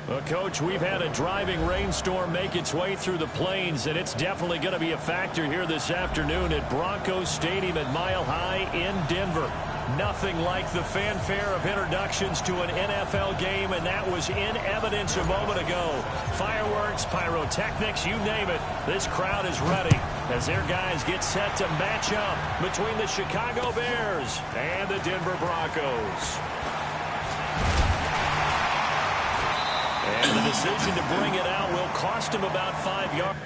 Well, Coach, we've had a driving rainstorm make its way through the plains, and it's definitely going to be a factor here this afternoon at Broncos Stadium at Mile High in Denver. Nothing like the fanfare of introductions to an NFL game, and that was in evidence a moment ago. Fireworks, pyrotechnics, you name it. This crowd is ready as their guys get set to match up between the Chicago Bears and the Denver Broncos. And the decision to bring it out will cost him about 5 yards.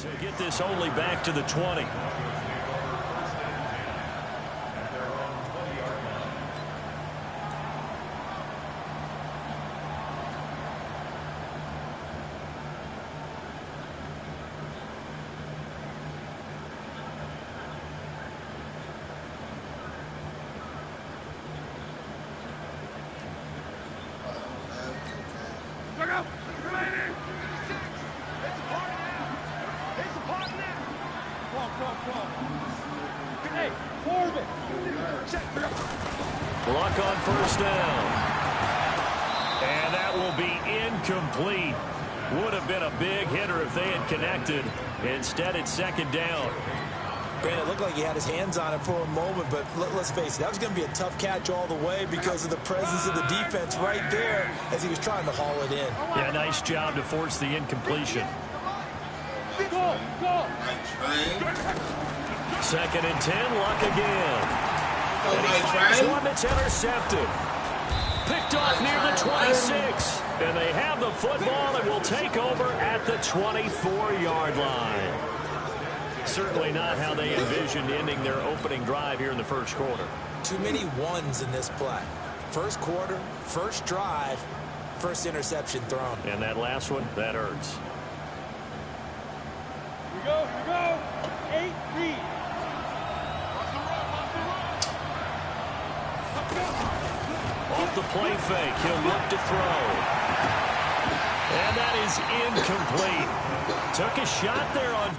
He'll get this only back to the 20. Look out! Hey, Corbin! Block on first down. And that will be incomplete. Would have been a big hitter if they had connected. Instead, it's second down. Brandon, it looked like he had his hands on it for a moment, but let's face it, that was going to be a tough catch all the way because of the presence of the defense right there as he was trying to haul it in. Yeah, nice job to force the incompletion. Go! Second and 10, Luck again. And he finds one that's intercepted. Picked off near the 26. And they have the football and will take over at the 24-yard line. Certainly not how they envisioned ending their opening drive here in the first quarter. Too many ones in this play. First quarter, first drive, first interception thrown. And that last one, that hurts. Here we go. 8 feet. Off the play fake, he'll look to throw. And that is incomplete. Took a shot there on...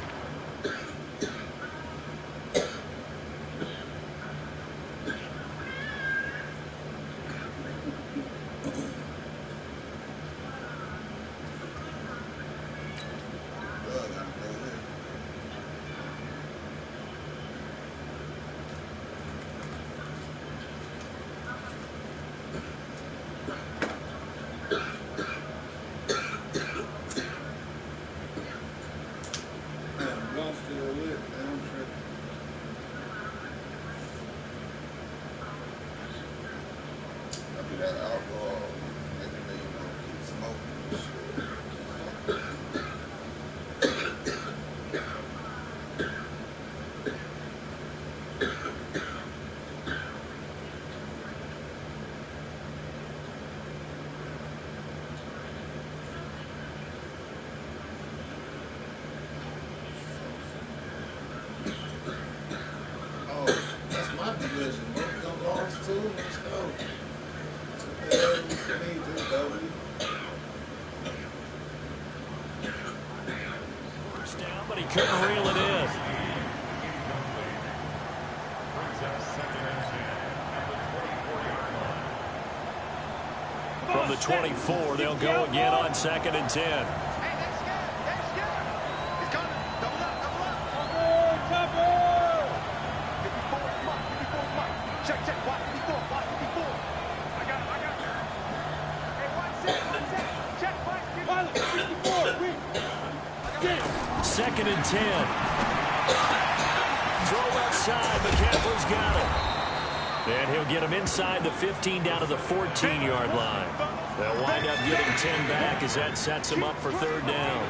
First down, but he couldn't reel it in. From the 24, they'll go again on second and 10. Cover! second and 10. Throw left side. McCaffrey's got it. And he'll get him inside the 15 down to the 14-yard line. They'll wind up getting 10 back as that sets him up for third down.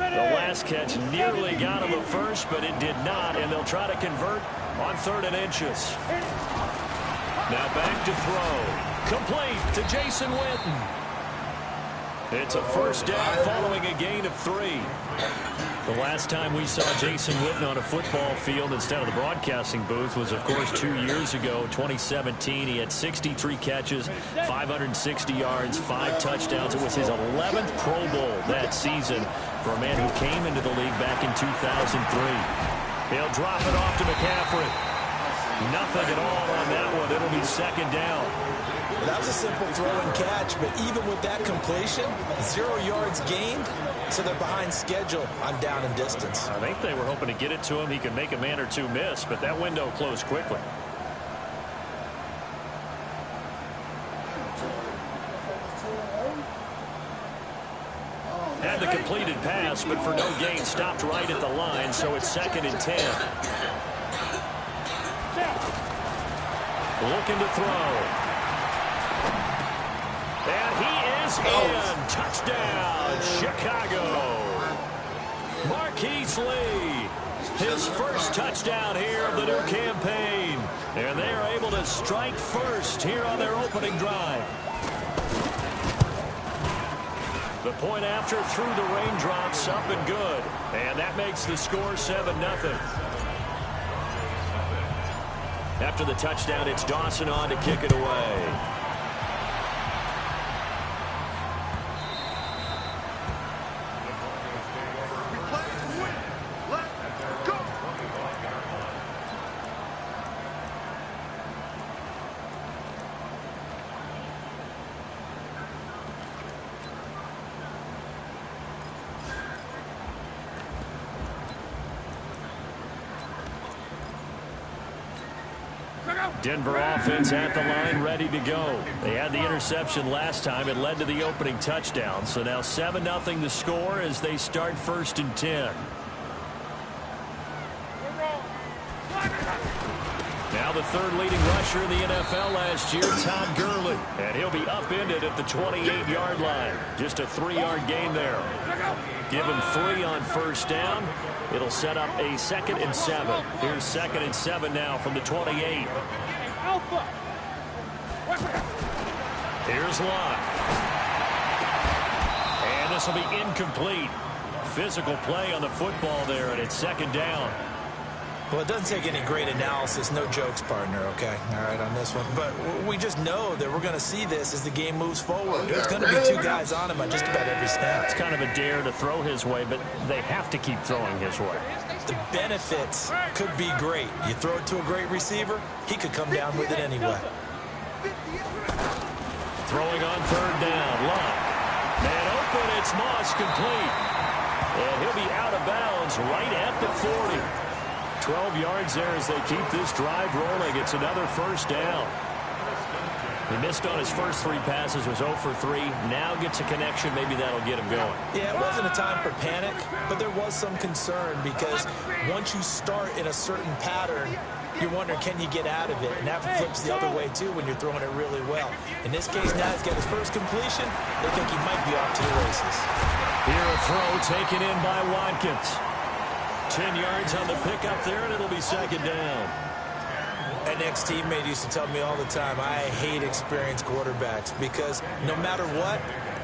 The last catch nearly got him the first, but it did not, and they'll try to convert on 3rd and inches. Now back to throw. Complete to Jason Witten. It's a first down following a gain of 3. The last time we saw Jason Witten on a football field instead of the broadcasting booth was, of course, 2 years ago, 2017. He had 63 catches, 560 yards, 5 touchdowns. It was his 11th Pro Bowl that season for a man who came into the league back in 2003. He'll drop it off to McCaffrey. Nothing at all on that one. It'll be second down. That was a simple throw and catch, but even with that completion, 0 yards gained, so they're behind schedule on down and distance. I think they were hoping to get it to him. He could make a man or two miss, but that window closed quickly. Had the completed pass, but for no gain, stopped right at the line, so it's 2nd and 10. Looking to throw. And he is in. Touchdown, Chicago. Marquise Lee, his first touchdown here of the new campaign. And they are able to strike first here on their opening drive. The point after through the raindrops, up and good. And that makes the score 7-0. After the touchdown, it's Dawson on to kick it away. Denver offense at the line, ready to go. They had the interception last time. It led to the opening touchdown. So now 7-0 the score as they start 1st and 10. Now the 3rd leading rusher in the NFL last year, Todd Gurley. And he'll be upended at the 28-yard line. Just a 3-yard gain there. Give him 3 on 1st down. It'll set up a 2nd and 7. Here's 2nd and 7 now from the 28. Here's Locke. And this will be incomplete. Physical play on the football there, and it's 2nd down. Well, it doesn't take any great analysis. No jokes, partner, okay? All right, on this one. But we just know that we're going to see this as the game moves forward. There's going to be 2 guys on him on just about every snap. It's kind of a dare to throw his way, but they have to keep throwing his way. The benefits could be great. You throw it to a great receiver, he could come down with it anyway. Throwing on 3rd down. Locke. Man open, it's Moss, complete. And he'll be out of bounds right at the 40. 12 yards there as they keep this drive rolling. It's another 1st down. He missed on his first 3 passes, was 0 for 3. Now gets a connection. Maybe that'll get him going. Yeah, it wasn't a time for panic, but there was some concern because once you start in a certain pattern, you're wondering, can you get out of it? And that flips the other way, too, when you're throwing it really well. In this case, now he's got his first completion. They think he might be off to the races. Here a throw taken in by Watkins. 10 yards on the pickup there, and it'll be 2nd down. An ex-teammate used to tell me all the time, I hate experienced quarterbacks because no matter what,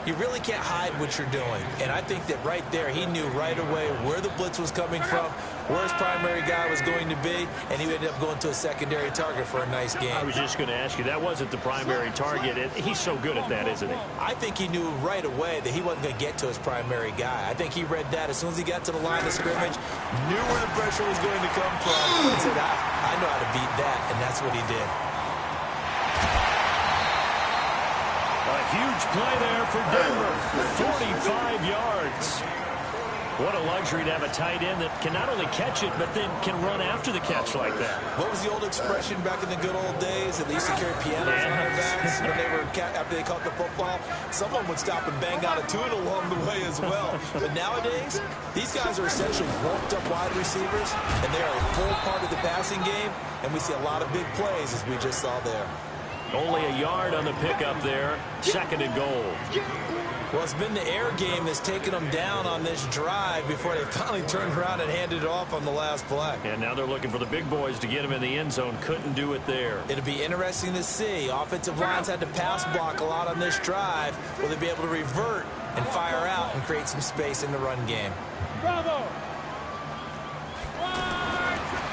you really can't hide what you're doing. And I think that right there, he knew right away where the blitz was coming from, where his primary guy was going to be, and he ended up going to a secondary target for a nice game. I was just going to ask you, that wasn't the primary target. He's so good at that, isn't he? I think he knew right away that he wasn't going to get to his primary guy. I think he read that as soon as he got to the line of scrimmage, knew where the pressure was going to come from, and said, I know how to beat that, and that's what he did. A huge play there for Denver. 45 yards. What a luxury to have a tight end that can not only catch it, but then can run after the catch like that. What was the old expression back in the good old days that they used to carry pianos on their backs when they were after they caught the football? Someone would stop and bang out a tune along the way as well. But nowadays, these guys are essentially bulked up wide receivers, and they are a full part of the passing game, and we see a lot of big plays as we just saw there. Only a yard on the pickup there. 2nd and goal. Well, it's been the air game that's taken them down on this drive before they finally turned around and handed it off on the last play. And now they're looking for the big boys to get him in the end zone. Couldn't do it there. It'll be interesting to see. Offensive lines had to pass block a lot on this drive. Will they be able to revert and fire out and create some space in the run game? Bravo!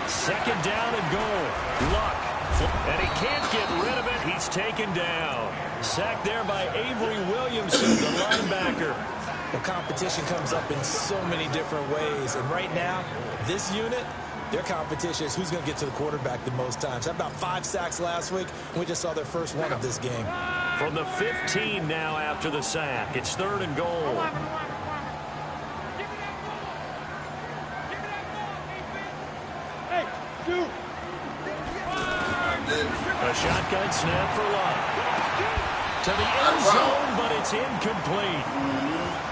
2nd down and goal. Luck. And he can't get rid of it. He's taken down. Sacked there by Avery Williamson, the linebacker. The competition comes up in so many different ways. And right now, this unit, their competition is who's going to get to the quarterback the most times. Had about 5 sacks last week, and we just saw their first one of this game. From the 15 now after the sack. It's 3rd and goal. Hey, shoot! A shotgun snap for Luck. To the end zone, but it's incomplete.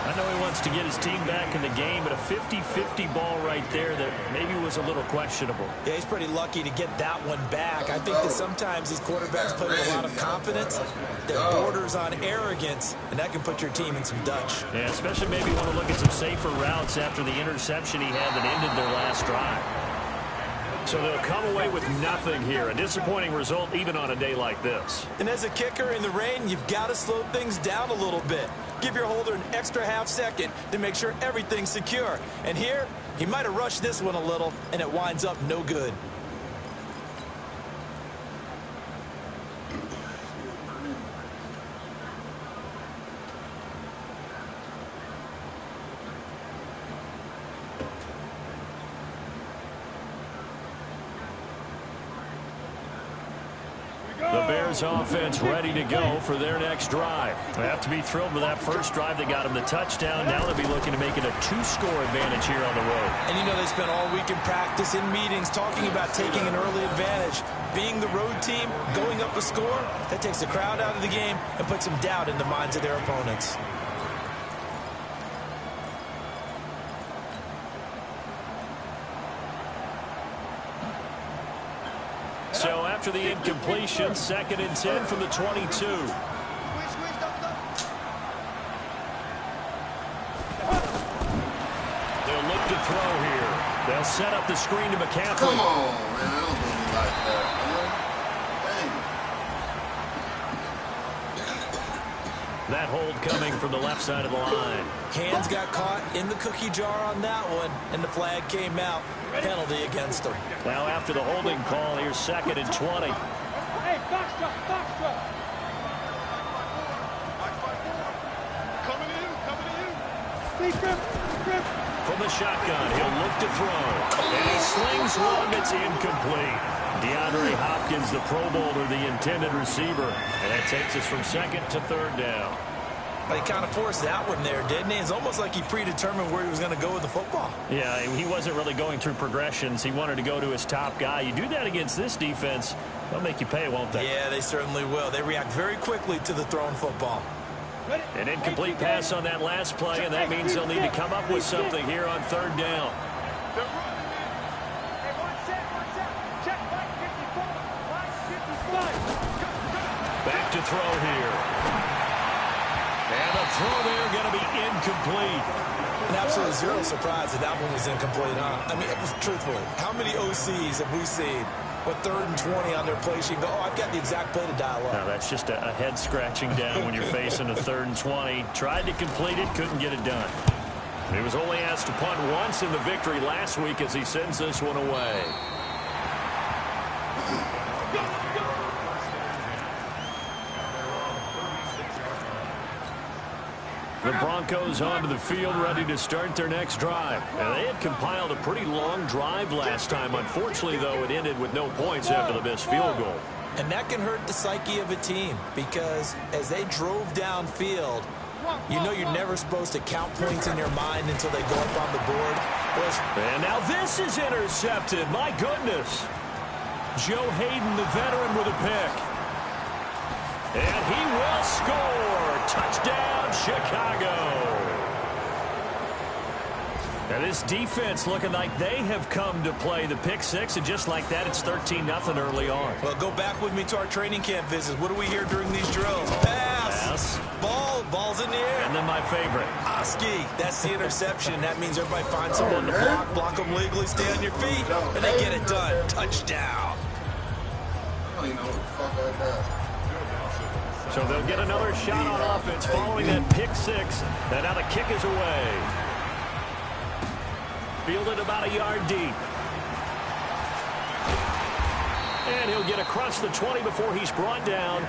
I know he wants to get his team back in the game, but a 50-50 ball right there that maybe was a little questionable. Yeah, he's pretty lucky to get that one back. I think that sometimes these quarterbacks play with a lot of confidence that borders on arrogance, and that can put your team in some Dutch. Yeah, especially maybe want to look at some safer routes after the interception he had that ended their last drive. So they'll come away with nothing here. A disappointing result even on a day like this. And as a kicker in the rain, you've got to slow things down a little bit. Give your holder an extra half second to make sure everything's secure. And here, he might have rushed this one a little, and it winds up no good. The Bears offense ready to go for their next drive. They have to be thrilled with that first drive that got them the touchdown. Now they'll be looking to make it a 2-score advantage here on the road. And you know they spent all week in practice, in meetings, talking about taking an early advantage. Being the road team, going up a score, that takes the crowd out of the game and puts some doubt in the minds of their opponents. So after the incompletion, 2nd and 10 from the 22. They'll look to throw here. They'll set up the screen to McCaffrey. Come on, man. I don't think you like that, man. That hold coming from the left side of the line. Hands got caught in the cookie jar on that one, and the flag came out. Penalty against them. Now after the holding call, here's 2nd and 20. Hey, backstrap, backstrap. Coming to you. Speed grip. From the shotgun, he'll look to throw. And he slings one that's incomplete. DeAndre Hopkins, the Pro Bowler, the intended receiver. And that takes us from 2nd to 3rd down. But he kind of forced that one there, didn't he? It's almost like he predetermined where he was going to go with the football. Yeah, he wasn't really going through progressions. He wanted to go to his top guy. You do that against this defense, they'll make you pay, won't they? Yeah, they certainly will. They react very quickly to the thrown football. An incomplete pass on that last play, and that means they'll need to come up with something here on 3rd down. Back to throw here. And the throw there going to be incomplete. And absolutely zero surprise that that one was incomplete, huh? I mean, truthfully, how many OCs have we seen with 3rd and 20 on their play sheet go, oh, I've got the exact play to dial up? No, that's just a head scratching down when you're facing a 3rd and 20. Tried to complete it, couldn't get it done. He was only asked to punt once in the victory last week as he sends this one away. The Broncos onto the field ready to start their next drive. And they had compiled a pretty long drive last time. Unfortunately, though, it ended with no points after the missed field goal. And that can hurt the psyche of a team because as they drove downfield, You know you're never supposed to count points in your mind until they go up on the board. And now this is intercepted. My goodness. Joe Hayden, the veteran, with a pick. And he will score. Touchdown, Chicago. And this defense looking like they have come to play the pick six, and just like that, it's 13-0 early on. Well, go back with me to our training camp visits. What do we hear during these drills? Pass. Ball's in the air. And then my favorite. Oski. That's the interception. That means everybody finds someone to block them legally, stay on your feet, and they get it done. Touchdown. I don't even know what the fuck like that. So they'll get another shot on offense following that pick six. And now the kick is away. Fielded about a yard deep. And he'll get across the 20 before he's brought down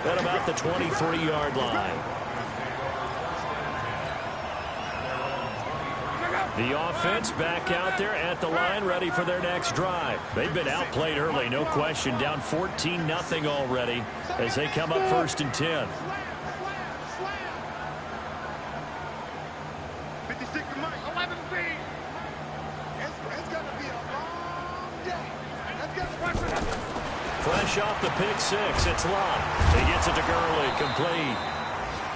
at about the 23-yard line. The offense back out there at the line, ready for their next drive. They've been outplayed early, no question. Down 14-0 already as they come up 1st and 10. 56 to Mike, 11 feet. It's going to be a long day. Let's get it. Fresh off the pick six, it's Lott. He gets it to Gurley, complete.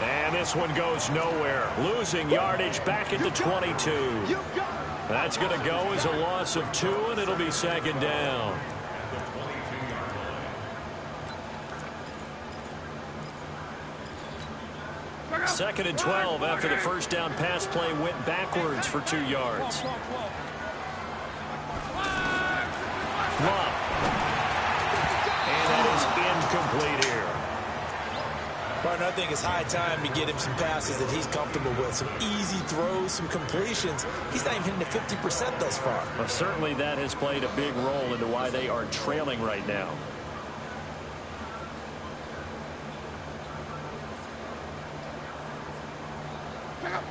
And this one goes nowhere. Losing yardage back at the 22. That's going to go as a loss of 2, and it'll be 2nd down. Second and 12 after the first down pass play went backwards for 2 yards. Lott. And that is incomplete here. Partner, I think it's high time to get him some passes that he's comfortable with. Some easy throws, some completions. He's not even hitting the 50% thus far. Well, certainly that has played a big role into why they are trailing right now.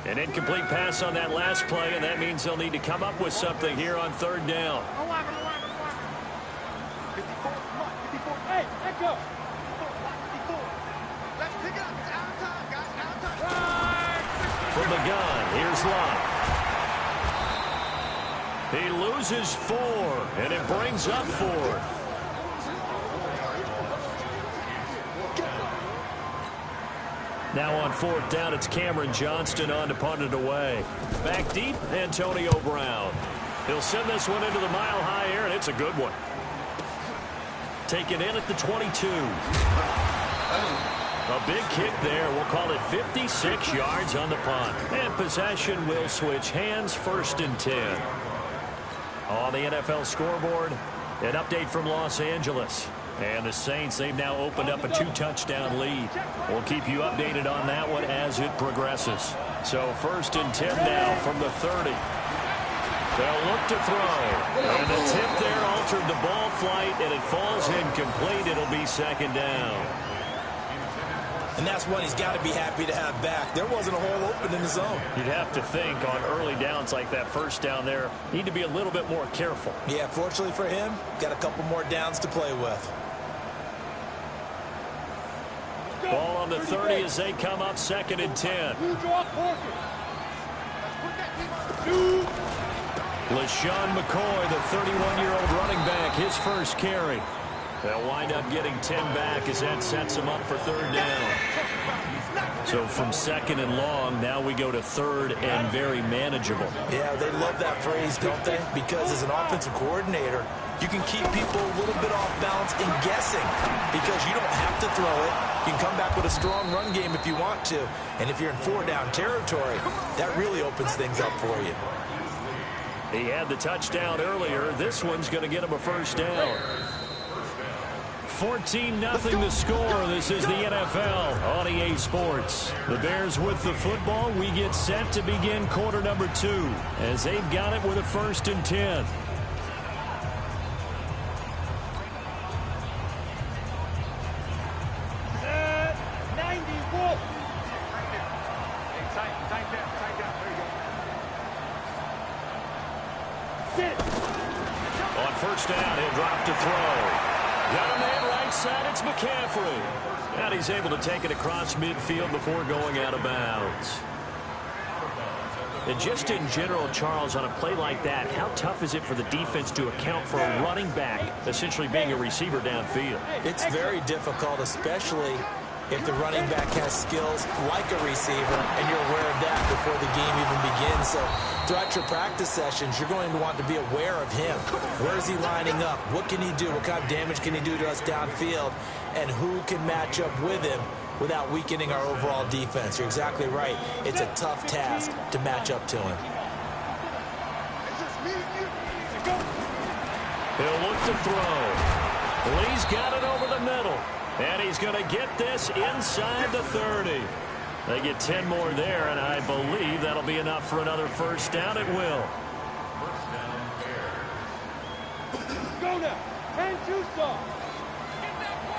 An incomplete pass on that last play, and that means they'll need to come up with something here on 3rd down. 11. 54, 54. Hey, let go. 54. Let's pick it up. It's out of time, guys. Out of time. From the gun, here's Lott. He loses 4, and it brings up 4th. Now on 4th down, it's Cameron Johnston on to punt it away. Back deep, Antonio Brown. He'll send this one into the mile-high air, and it's a good one. Taken in at the 22. A big kick there. We'll call it 56 yards on the punt. And possession will switch hands, 1st and 10. On the NFL scoreboard, an update from Los Angeles. And the Saints, they've now opened up a 2-touchdown lead. We'll keep you updated on that one as it progresses. So 1st and 10 now from the 30. They'll look to throw. And the tip there altered the ball flight, and it falls incomplete. It'll be 2nd down. And that's one he's got to be happy to have back. There wasn't a hole open in the zone. You'd have to think on early downs like that 1st down there, need to be a little bit more careful. Yeah, fortunately for him, got a couple more downs to play with. Ball on the 30 as they come up 2nd and 10. LaShawn McCoy, the 31-year-old running back, his first carry. They'll wind up getting 10 back as that sets them up for 3rd down. So from 2nd and long, now we go to 3rd and very manageable. Yeah, they love that phrase, don't they? Because as an offensive coordinator, you can keep people a little bit off balance and guessing because you don't have to throw it. You can come back with a strong run game if you want to. And if you're in 4-down territory, that really opens things up for you. He had the touchdown earlier. This one's going to get him a 1st down. 14-0 the score. This is the NFL on EA Sports. The Bears with the football. We get set to begin quarter number 2 as they've got it with a 1st and 10. On 1st down, he'll drop to throw. Got a man right side. It's McCaffrey. And he's able to take it across midfield before going out of bounds. And just in general, Charles, on a play like that, how tough is it for the defense to account for a running back essentially being a receiver downfield? It's very difficult, especially if the running back has skills like a receiver, and you're aware of that before the game even begins. So throughout your practice sessions, you're going to want to be aware of him. Where is he lining up? What can he do? What kind of damage can he do to us downfield? And who can match up with him without weakening our overall defense? You're exactly right. It's a tough task to match up to him. He'll look to throw. Lee's got it over the middle. And he's going to get this inside the 30. They get 10 more there, and I believe that'll be enough for another first down. It will. Go now. 10-2 soft.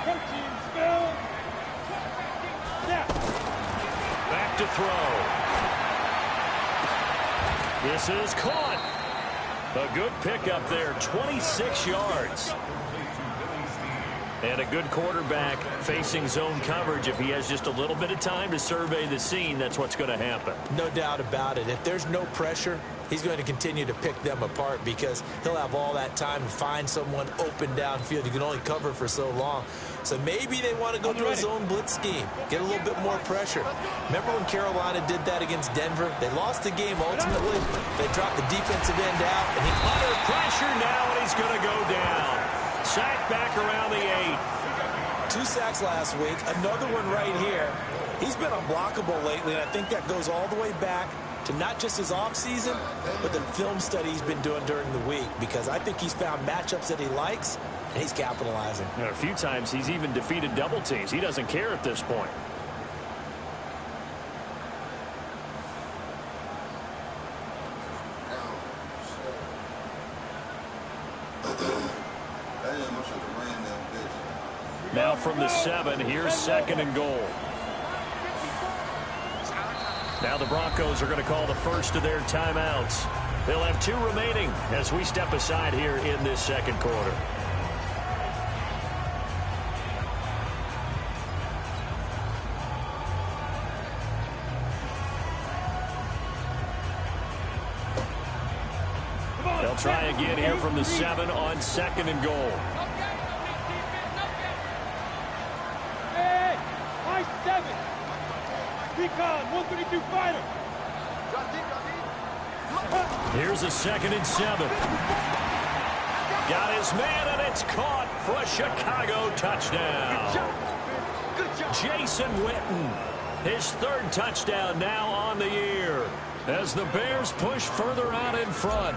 Protein spill. Back to throw. This is caught. A good pickup there, 26 yards. And a good quarterback facing zone coverage. If he has just a little bit of time to survey the scene, that's what's going to happen. No doubt about it. If there's no pressure, he's going to continue to pick them apart because he'll have all that time to find someone open downfield. You can only cover for so long. So maybe they want to go to a zone blitz scheme, get a little bit more pressure. Remember when Carolina did that against Denver? They lost the game ultimately. They dropped the defensive end out. And under pressure now, and he's going to go down. Sack back around the 8. 2 sacks last week, another one right here. He's been unblockable lately, and I think that goes all the way back to not just his offseason, but the film study he's been doing during the week, because I think he's found matchups that he likes, and he's capitalizing. A few times he's even defeated double teams. He doesn't care at this point. Now from the 7, here's 2nd and goal. Now the Broncos are going to call the first of their timeouts. They'll have 2 remaining as we step aside here in this second quarter. They'll try again here from the 7 on 2nd and goal. Recon, 132 fighter. Here's a 2nd and 7. Got his man, and it's caught for a Chicago touchdown. Jason Witten, his 3rd touchdown now on the year as the Bears push further out in front.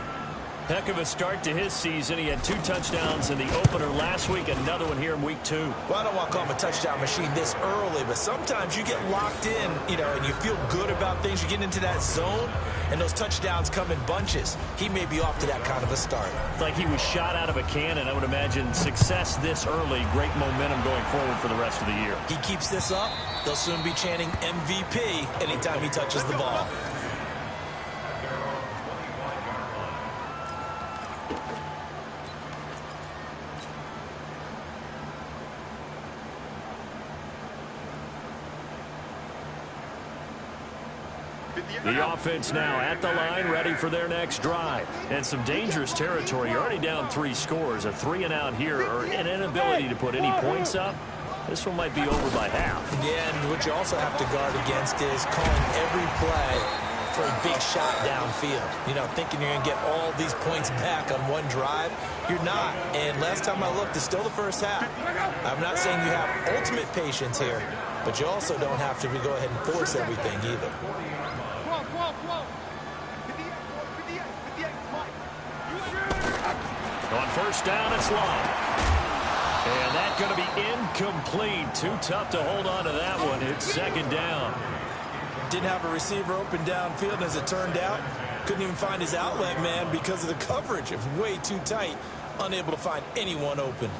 Heck of a start to his season. He had 2 touchdowns in the opener last week, another one here in week 2. Well, I don't want to call him a touchdown machine this early, but sometimes you get locked in, and you feel good about things. You get into that zone, and those touchdowns come in bunches. He may be off to that kind of a start. It's like he was shot out of a cannon. I would imagine success this early, great momentum going forward for the rest of the year. He keeps this up, they'll soon be chanting MVP anytime he touches the ball. The offense now at the line, ready for their next drive. And some dangerous territory. You're already down 3 scores. A 3-and-out here, or an inability to put any points up. This one might be over by half. Yeah, and what you also have to guard against is calling every play for a big shot downfield. Thinking you're going to get all these points back on one drive. You're not. And last time I looked, it's still the first half. I'm not saying you have ultimate patience here, but you also don't have to go ahead and force everything either. On first down, it's long. And that's going to be incomplete. Too tough to hold on to that one. It's 2nd down. Didn't have a receiver open downfield, and as it turned out, couldn't even find his outlet man because of the coverage. It was way too tight. Unable to find anyone open.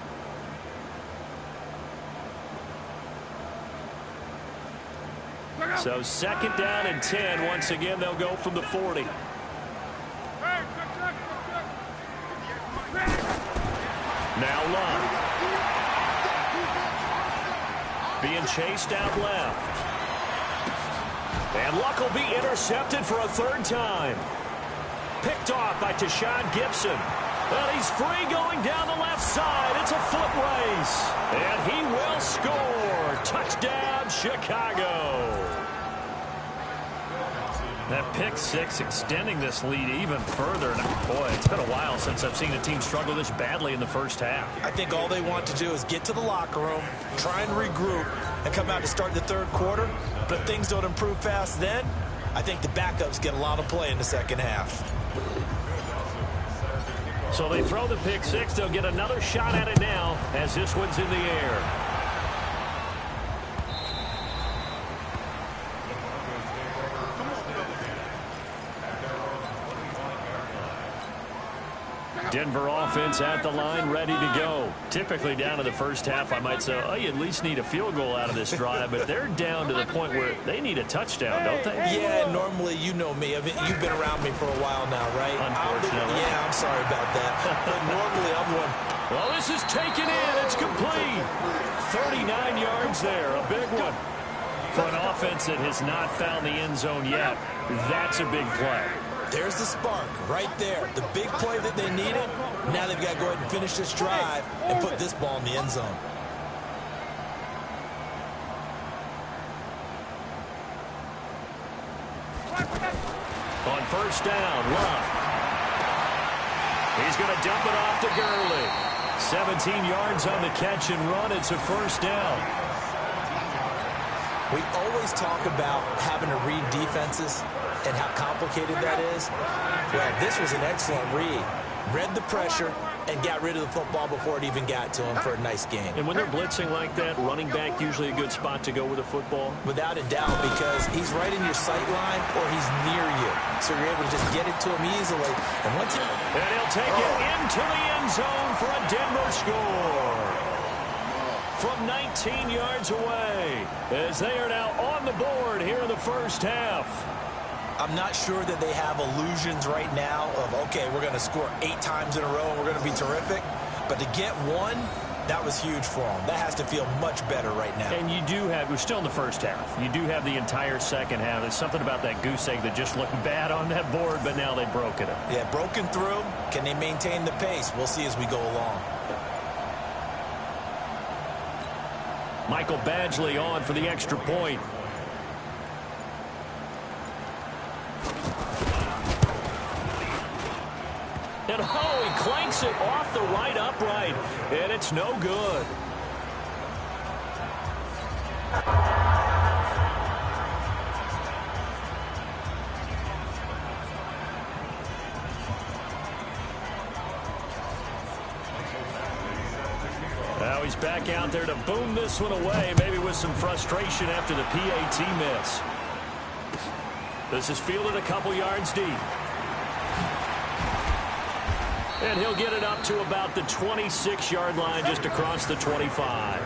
So 2nd down and 10. Once again, they'll go from the 40. Now Love. being chased out left. And Luck will be intercepted for a third time. Picked off by Tashawn Gibson. And he's free going down the left side. It's a foot race. And he will score. Touchdown, Chicago. That pick six extending this lead even further. And boy, it's been a while since I've seen a team struggle this badly in the first half. I think all they want to do is get to the locker room, try and regroup, and come out to start the third quarter. But if things don't improve fast then, I think the backups get a lot of play in the second half. So they throw the pick six. They'll get another shot at it now as this one's in the air. Denver offense at the line, ready to go. Typically down to the first half, I might say, oh, you at least need a field goal out of this drive, but they're down to the point where they need a touchdown, don't they? Yeah, normally, you know me. I mean, you've been around me for a while now, right? Unfortunately. I'm sorry about that. But normally, I'm one. Well, this is taken in. It's complete. 39 yards there, a big one. For an offense that has not found the end zone yet, that's a big play. There's the spark right there. The big play that they needed. Now they've got to go ahead and finish this drive and put this ball in the end zone. On first down, Love. He's going to dump it off to Gurley. 17 yards on the catch and run. It's a first down. We always talk about having to read defenses and how complicated that is. Well, this was an excellent read. Read the pressure and got rid of the football before it even got to him for a nice game. And when they're blitzing like that, running back usually a good spot to go with a football? Without a doubt, because he's right in your sight line or he's near you. So you're able to just get it to him easily. And once he... And he'll take it into the end zone for a Denver score. From 19 yards away, as they are now on the board here in the first half. I'm not sure that they have illusions right now of, okay, we're going to score 8 times in a row and we're going to be terrific. But to get one, that was huge for them. That has to feel much better right now. And you do have, we're still in the first half. You do have the entire second half. There's something about that goose egg that just looked bad on that board, but now they've broken it. Yeah, broken through. Can they maintain the pace? We'll see as we go along. Michael Badgley on for the extra point. And oh, he clanks it off the right upright, and it's no good. Now he's back out there to boom this one away, maybe with some frustration after the PAT miss. This is fielded a couple yards deep. And he'll get it up to about the 26-yard line, just across the 25.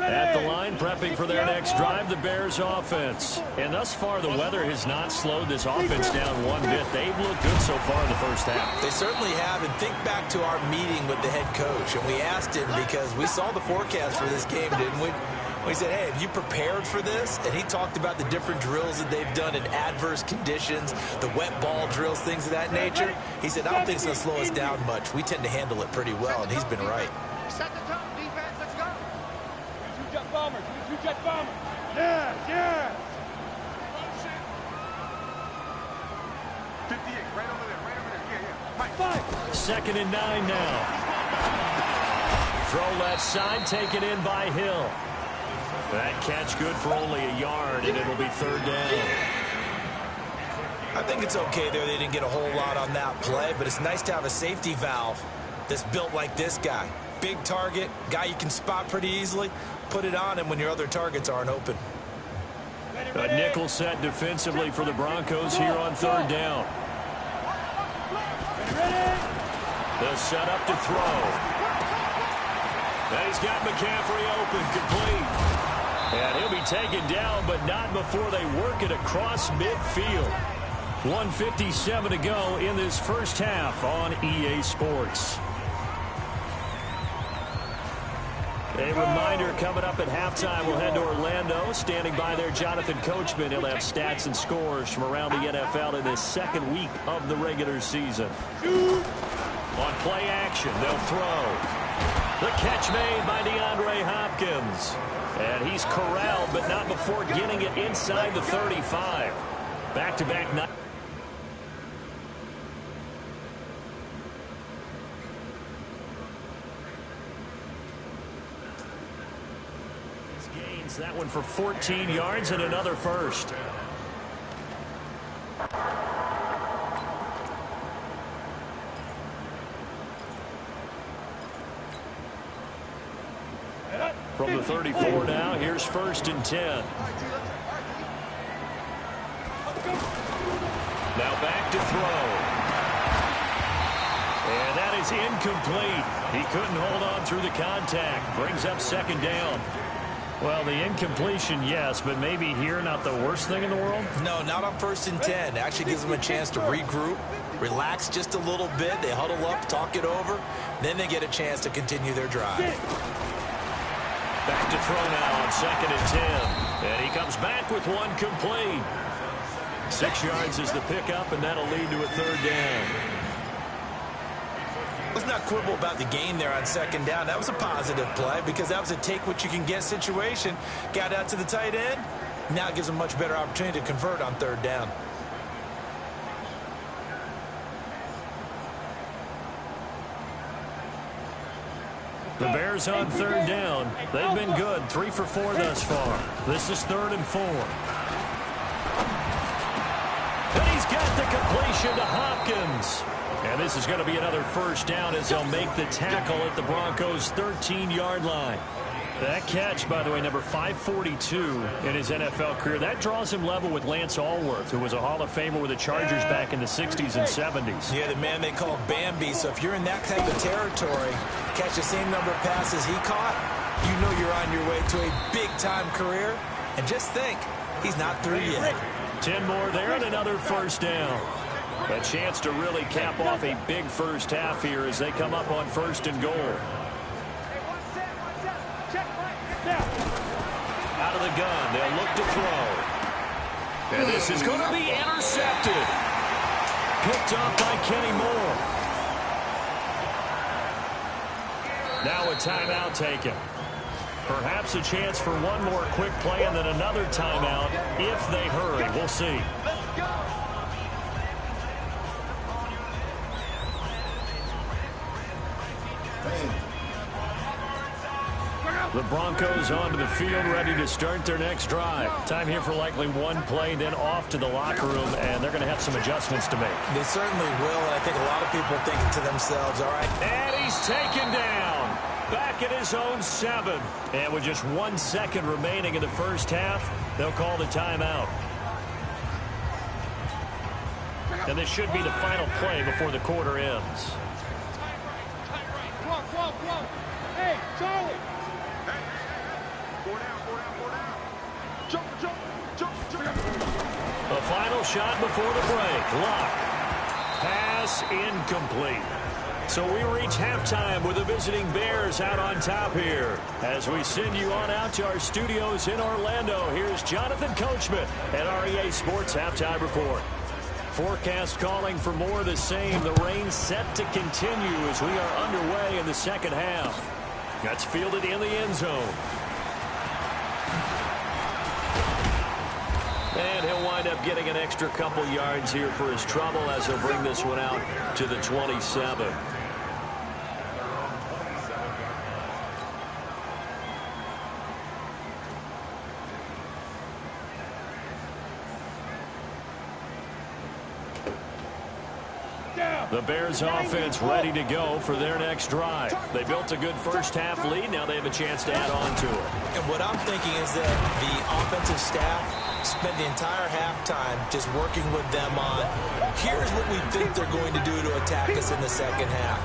At the line, prepping for their next drive, the Bears offense. And thus far, the weather has not slowed this offense down one bit. They've looked good so far in the first half. They certainly have. And think back to our meeting with the head coach. And we asked him, because we saw the forecast for this game, didn't we? We said, hey, have you prepared for this? And he talked about the different drills that they've done in adverse conditions, the wet ball drills, things of that nature. He said, I don't think it's going to slow us down much. We tend to handle it pretty well, and he's been right. Set the tone, defense. Let's go. Two-jet bombers. Two-jet bombers. Yes, yes. 58, right over there, right over there. Yeah. Mike. 5. 2nd and 9 now. Throw left side, taken in by Hill. That catch good for only a yard, and it'll be 3rd down. I think it's okay there. They didn't get a whole lot on that play, but it's nice to have a safety valve that's built like this guy. Big target, guy you can spot pretty easily. Put it on him when your other targets aren't open. A nickel set defensively for the Broncos here on third down. They'll set up to throw. And he's got McCaffrey open, complete. And he'll be taken down, but not before they work it across midfield. 1:57 to go in this first half on EA Sports. A reminder coming up at halftime, we'll head to Orlando. Standing by there, Jonathan Coachman. He'll have stats and scores from around the NFL in this second week of the regular season. On play action, they'll throw. The catch made by DeAndre Hopkins. And he's corralled, but not before getting it inside the 35. Back-to-back night. Gains that one for 14 yards and another first. From the 34 now, here's 1st and 10. Now back to throw. And that is incomplete. He couldn't hold on through the contact. Brings up 2nd down. Well, the incompletion, yes, but maybe here not the worst thing in the world? No, not on 1st and 10. Actually gives them a chance to regroup, relax just a little bit. They huddle up, talk it over. Then they get a chance to continue their drive. Back to throw now on 2nd and 10. And he comes back with one complete. 6 yards is the pickup, and that'll lead to a 3rd down. Let's not quibble about the gain there on 2nd down. That was a positive play because that was a take-what-you-can-get situation. Got out to the tight end. Now it gives them a much better opportunity to convert on 3rd down. The Bears on 3rd down. They've been good. 3 for 4 thus far. This is 3rd and 4. And he's got the completion to Hopkins. And this is going to be another 1st down as they'll make the tackle at the Broncos' 13-yard line. That catch, by the way, number 542 in his NFL career. That draws him level with Lance Allworth, who was a Hall of Famer with the Chargers back in the 60s and 70s. Yeah, the man they call Bambi. So if you're in that type of territory, catch the same number of passes he caught, you know you're on your way to a big-time career. And just think, he's not through yet. 10 more there and another 1st down. A chance to really cap off a big first half here as they come up on 1st and goal. Out of the gun, they'll look to throw. And this is going to be intercepted. Picked up by Kenny Moore. Now a timeout taken. Perhaps a chance for one more quick play and then another timeout if they hurry. We'll see. The Broncos onto the field, ready to start their next drive. Time here for likely one play, then off to the locker room, and they're going to have some adjustments to make. They certainly will, and I think a lot of people are thinking to themselves, all right. And he's taken down. Back at his own 7. And with just 1 second remaining in the first half, they'll call the timeout. And this should be the final play before the quarter ends. Come on. Hey, Charlie. The final shot before the break. Luck. Pass incomplete. So we reach halftime with the visiting Bears out on top here. As we send you on out to our studios in Orlando, here's Jonathan Coachman at our EA Sports Halftime Report. Forecast calling for more of the same. The rain set to continue as we are underway in the second half. That's fielded in the end zone. And he'll wind up getting an extra couple yards here for his trouble as he'll bring this one out to the 27. The Bears offense ready to go for their next drive. They built a good first-half lead. Now they have a chance to add on to it. And what I'm thinking is that the offensive staff spent the entire halftime just working with them on, here's what we think they're going to do to attack us in the second half.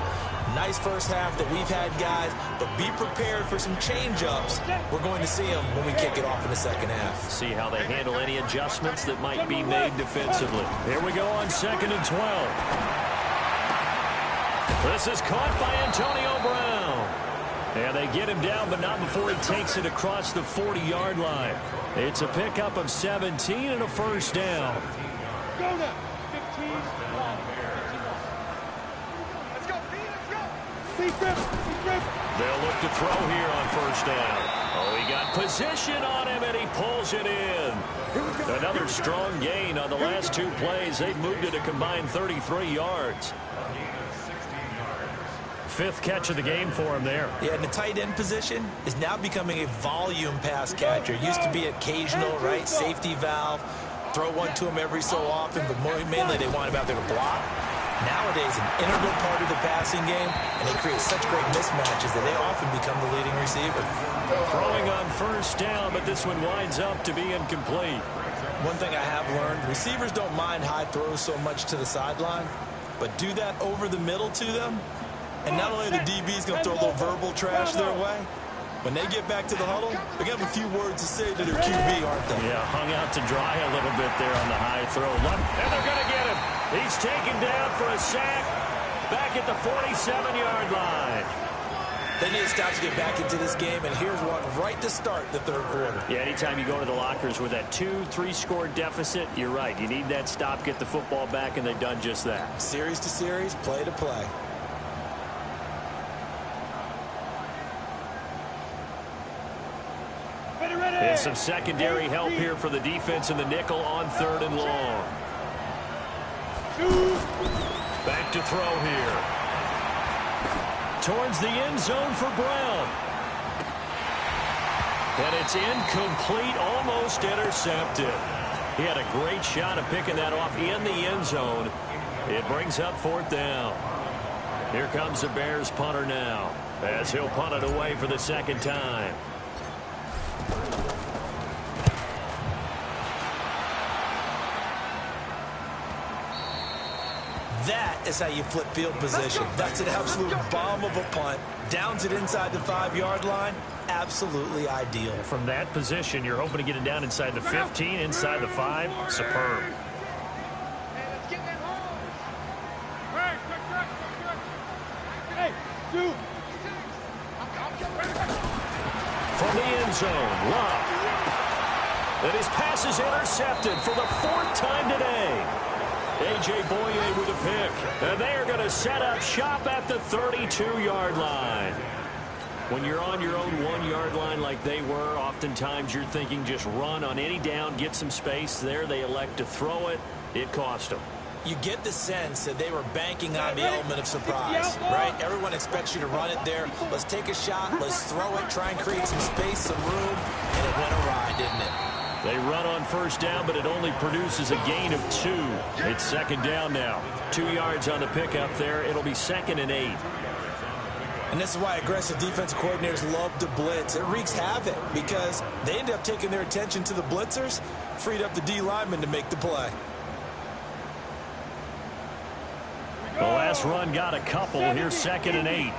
Nice first half that we've had, guys, but be prepared for some change-ups. We're going to see them when we kick it off in the second half. See how they handle any adjustments that might be made defensively. Here we go on 2nd and 12. This is caught by Antonio Brown. And they get him down, but not before he takes it across the 40-yard line. It's a pickup of 17 and a first down. Go now. 15. Let's go, B, let's go. He's driven. They'll look to throw here on first down. Oh, he got position on him, and he pulls it in. Another strong gain on the last two plays. They've moved it a combined 33 yards. 5th catch of the game for him there. Yeah, and the tight end position is now becoming a volume pass catcher. Used to be occasional, right, safety valve. Throw one to him every so often, but mainly they want him out there to block. Nowadays, an integral part of the passing game, and they create such great mismatches that they often become the leading receiver. Throwing on first down, but this one winds up to be incomplete. One thing I have learned, receivers don't mind high throws so much to the sideline, but do that over the middle to them, and not only are the DBs going to throw a little verbal trash their way, when they get back to the huddle, they're going to have a few words to say to their QB, aren't they? Yeah, hung out to dry a little bit there on the high throw. And they're going to get him. He's taken down for a sack back at the 47-yard line. They need to stop to get back into this game, and here's one right to start the third quarter. Yeah, anytime you go to the lockers with that 2-3 score deficit, you're right. You need that stop, get the football back, and they've done just that. Series to series, play to play. And some secondary help here for the defense in the nickel on 3rd and long. Back to throw here. Towards the end zone for Brown. And it's incomplete, almost intercepted. He had a great shot of picking that off in the end zone. It brings up 4th down. Here comes the Bears punter now, as he'll punt it away for the second time. That is how you flip field position. That's an absolute bomb of a punt. Downs it inside the 5-yard line. Absolutely ideal. From that position, you're hoping to get it down inside the 15, inside the 5. Superb. From the end zone, Love. And his pass is intercepted for the 4th time today. A.J. Boye with a pick. And they are going to set up shop at the 32-yard line. When you're on your own 1-yard line like they were, oftentimes you're thinking just run on any down, get some space. There they elect to throw it. It cost them. You get the sense that they were banking on the element of surprise, right? Everyone expects you to run it there. Let's take a shot. Let's throw it. Try and create some space, some room. And it went awry, didn't it? They run on first down, but it only produces a gain of 2. It's 2nd down now. 2 yards on the pickup there. It'll be 2nd and 8. And this is why aggressive defensive coordinators love to blitz. It wreaks havoc because they end up taking their attention to the blitzers, freed up the D lineman to make the play. The last run got a couple. Here's 2nd and 8.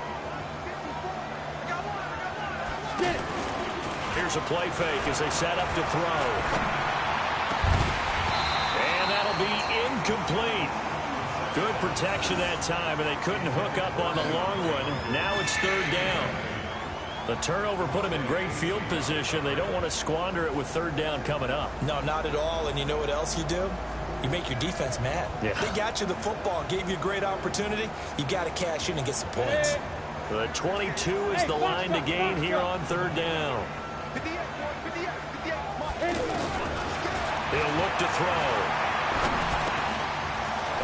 Here's a play fake as they set up to throw. And that'll be incomplete. Good protection that time, and they couldn't hook up on the long one. Now it's 3rd down. The turnover put them in great field position. They don't want to squander it with 3rd down coming up. No, not at all. And you know what else you do? You make your defense mad. Yeah. They got you the football, gave you a great opportunity. You got to cash in and get some points. The 22 is the line to gain here on 3rd down. He'll look to throw.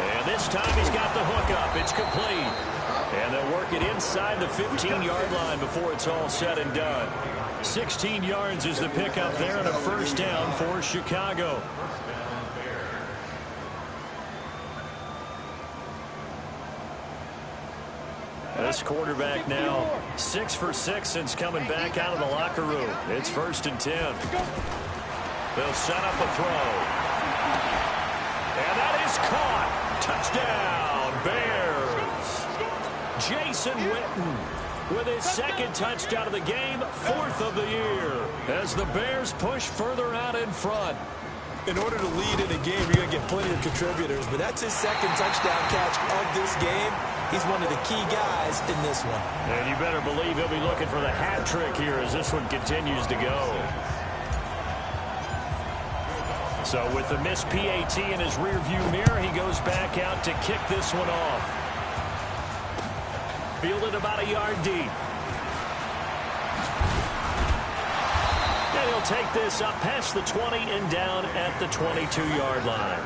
And this time he's got the hook up. It's complete. And they'll work it inside the 15-yard line before it's all said and done. 16 yards is the pickup there and a 1st down for Chicago. This quarterback now 6 for 6 since coming back out of the locker room. It's 1st and 10. They'll set up a throw. And that is caught. Touchdown, Bears. Jason Witten with his 2nd touchdown of the game, 4th of the year, as the Bears push further out in front. In order to lead in a game, you're going to get plenty of contributors, but that's his 2nd touchdown catch of this game. He's one of the key guys in this one. And you better believe he'll be looking for the hat trick here as this one continues to go. So with the missed PAT in his rearview mirror, he goes back out to kick this one off. Fielded about a yard deep. And he'll take this up past the 20 and down at the 22-yard line.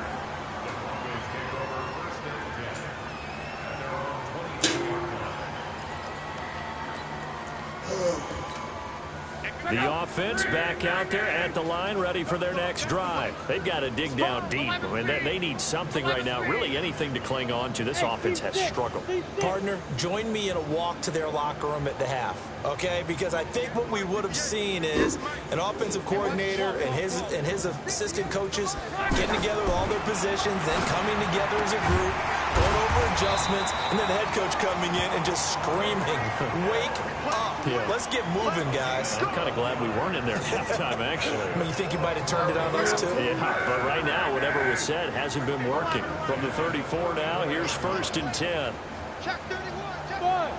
The offense back out there at the line, ready for their next drive. They've got to dig down deep. I mean, they need something right now, really anything to cling on to. This offense has struggled. Partner, join me in a walk to their locker room at the half, okay? Because I think what we would have seen is an offensive coordinator and his assistant coaches getting together with all their positions, then coming together as a group, going over adjustments, and then the head coach coming in and just screaming, wake up. Yeah. Let's get moving, guys. I'm kind of glad we weren't in there at halftime, actually. I mean, you think you might have turned it on us, too? Yeah, but right now, whatever was said hasn't been working. From the 34 now, here's 1st and 10. Check 31. Check 5.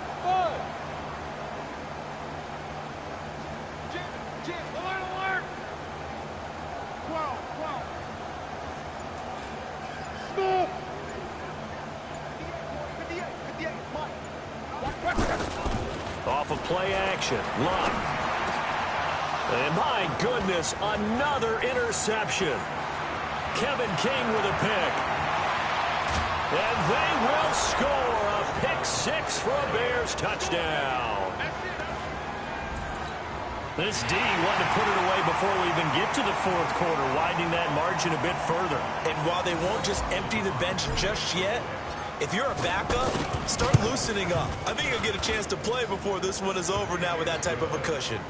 Jim, alert. 12. Smith. 58. Mike. Off of play action. Luck. And my goodness, another interception. Kevin King with a pick. And they will score a pick 6 for a Bears touchdown. This D wanted to put it away before we even get to the 4th quarter, widening that margin a bit further. And while they won't just empty the bench just yet, if you're a backup, start loosening up. I think you'll get a chance to play before this one is over now with that type of a cushion.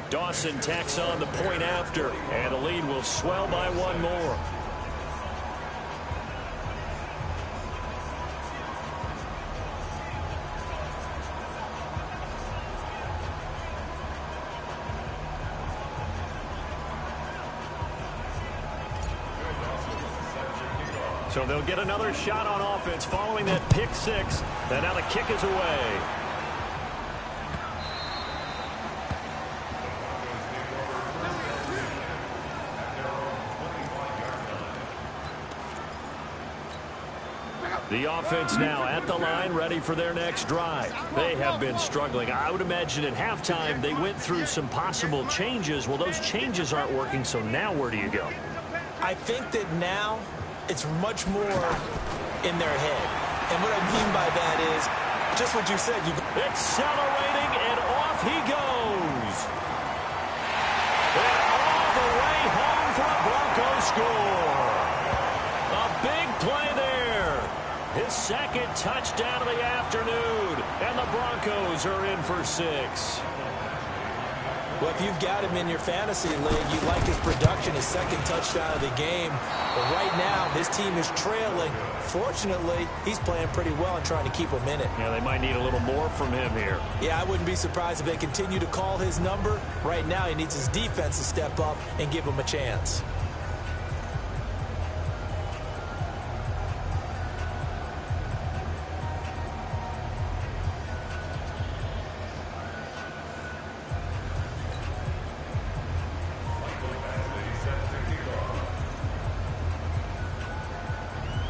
Dawson tacks on the point after, and the lead will swell by 1 more. So they'll get another shot on offense following that pick 6. And now the kick is away. The offense now at the line, ready for their next drive. They have been struggling. I would imagine at halftime they went through some possible changes. Well, those changes aren't working, so now where do you go? I think that now it's much more in their head. And what I mean by that is just what you said. Accelerating, and off he goes. And all the way home for a Broncos score. A big play there. His 2nd touchdown of the afternoon. And the Broncos are in for 6. Well, if you've got him in your fantasy league, you like his production, his 2nd touchdown of the game. But right now, this team is trailing. Fortunately, he's playing pretty well and trying to keep them in it. Yeah, they might need a little more from him here. Yeah, I wouldn't be surprised if they continue to call his number. Right now, he needs his defense to step up and give him a chance.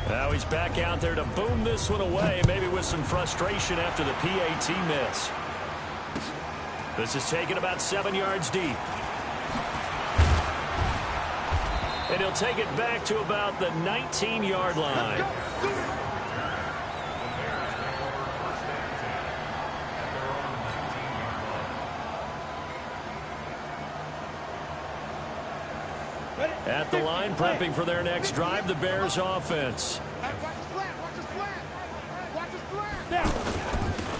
Now he's back out there to boom this one away, maybe with some frustration after the PAT miss. This is taken about 7 yards deep. And he'll take it back to about the 19-yard line. At the line, prepping for their next drive, the Bears offense.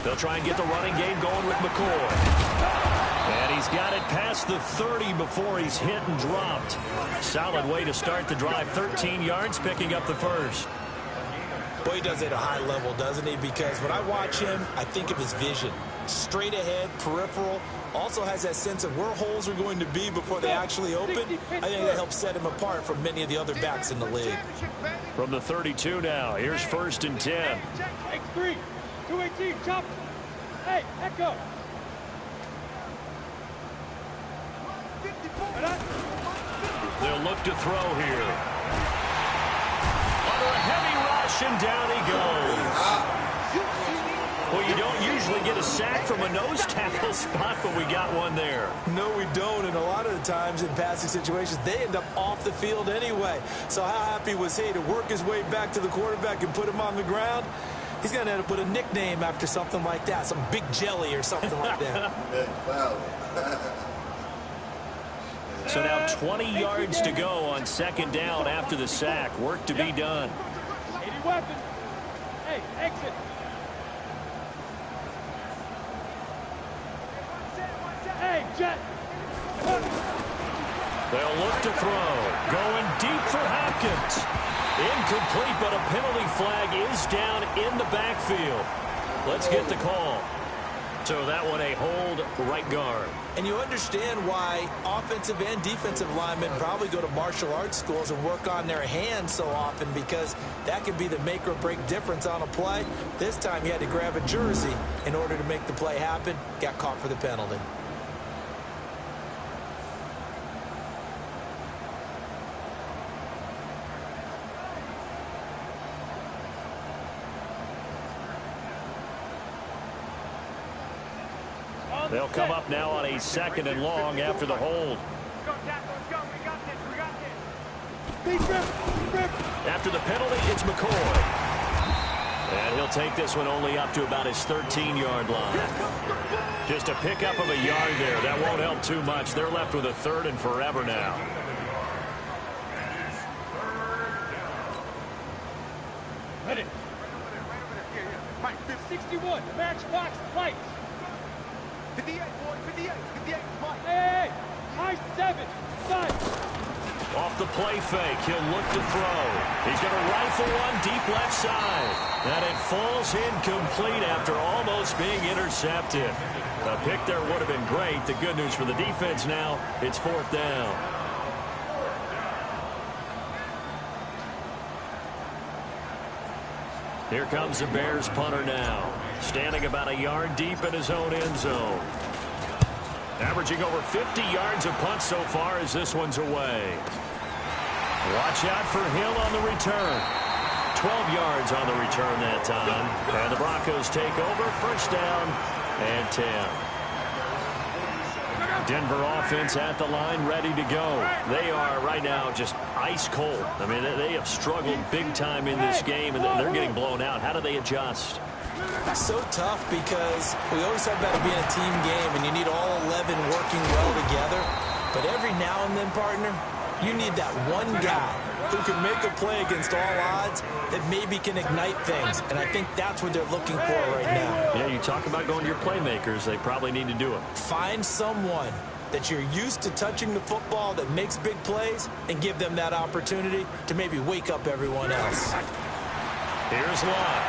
They'll try and get the running game going with McCoy. And he's got it past the 30 before he's hit and dropped. Solid way to start the drive. 13 yards, picking up the first. Boy, he does it at a high level, doesn't he? Because when I watch him, I think of his vision. Straight ahead, peripheral. Also has that sense of where holes are going to be before they actually open. I think that helps set him apart from many of the other backs in the league. From the 32 now, here's 1st and 10. X3, 218, chop. Hey, echo. They'll look to throw here. Under a heavy rush, and down he goes. Well, you don't usually get a sack from a nose tackle spot, but we got one there. No, we don't, and a lot of the times in passing situations, they end up off the field anyway. So how happy was he to work his way back to the quarterback and put him on the ground? He's going to end up with a nickname after something like that, some Big Jelly or something like that. So now 20 yards to go on 2nd down after the sack. Work to be done. 80 weapons. Hey, exit. Hey, jet. They'll look to throw. Going deep for Hopkins. Incomplete, but a penalty flag is down in the backfield. Let's get the call. So that one a hold, right guard. And you understand why offensive and defensive linemen probably go to martial arts schools and work on their hands so often, because that can be the make or break difference on a play. This time he had to grab a jersey in order to make the play happen. Got caught for the penalty. They'll come up now on a 2nd and long after the hold. After the penalty, it's McCoy. And he'll take this one only up to about his 13-yard line. Just a pickup of a yard there. That won't help too much. They're left with a 3rd and forever now. Ready. 61, matchbox lights. 58, boy, 58, 58, Mike. Hey, high 7, side. Off the play fake, he'll look to throw. He's going to rifle one deep left side. And it falls incomplete after almost being intercepted. A pick there would have been great. The good news for the defense now, it's 4th down. Here comes the Bears punter now. Standing about a yard deep in his own end zone. Averaging over 50 yards a punt so far as this one's away. Watch out for Hill on the return. 12 yards on the return that time. And the Broncos take over. 1st down and 10. Denver offense at the line, ready to go. They are right now just ice cold. I mean, they have struggled big time in this game, and they're getting blown out. How do they adjust? So tough, because we always talk about it being a team game, and you need all 11 working well together. But every now and then, partner, you need that one guy who can make a play against all odds that maybe can ignite things. And I think that's what they're looking for right now. Yeah, you talk about going to your playmakers. They probably need to do it. Find someone that you're used to touching the football that makes big plays and give them that opportunity to maybe wake up everyone else. Here's Lott.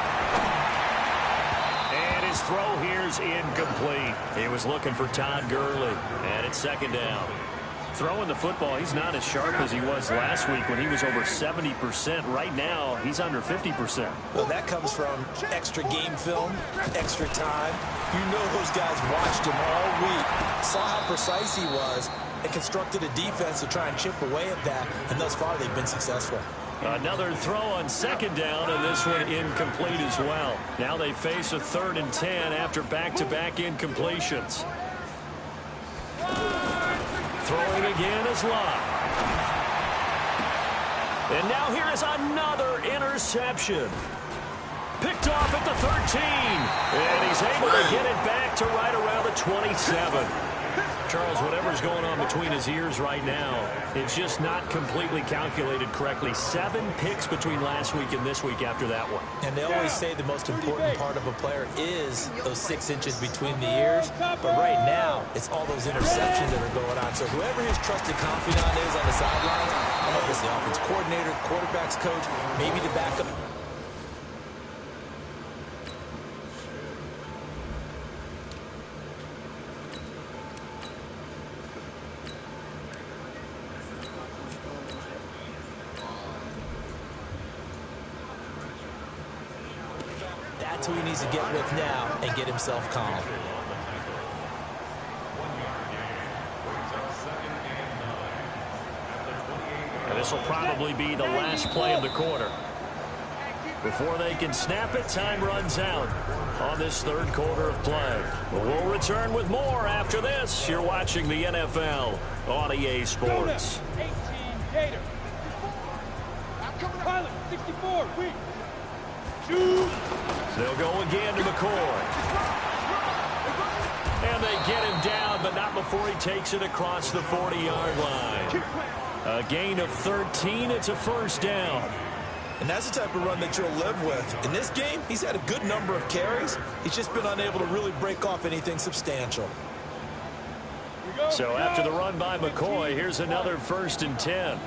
And his throw here's incomplete. He was looking for Todd Gurley. And it's 2nd down. Throwing the football, he's not as sharp as he was last week when he was over 70%. Right now, he's under 50%. Well, that comes from extra game film, extra time. You know those guys watched him all week, saw how precise he was, and constructed a defense to try and chip away at that. And thus far, they've been successful. Another throw on 2nd down, and this one incomplete as well. Now they face a 3rd and 10 after back-to-back incompletions. Throwing again is Lott. And now here is another interception. Picked off at the 13. And he's able to get it back to right around the 27. Charles, whatever's going on between his ears right now, it's just not completely calculated correctly. 7 picks between last week and this week after that one. And they always say the most important part of a player is those 6 inches between the ears. But right now, it's all those interceptions that are going on. So whoever his trusted confidant is on the sidelines, I don't know if it's the offense coordinator, the quarterback's coach, maybe the backup. That's who he needs to get with now and get himself calm. And this will probably be the last play of the quarter. Before they can snap it, time runs out on this third quarter of play. We'll return with more after this. You're watching the NFL on EA Sports. 18, Gator. Pilot, 64, weak. They'll go again to McCoy. And they get him down, but not before he takes it across the 40-yard line. A gain of 13. It's a first down. And that's the type of run that you'll live with. In this game, he's had a good number of carries. He's just been unable to really break off anything substantial. So after the run by McCoy, here's another 1st and 10.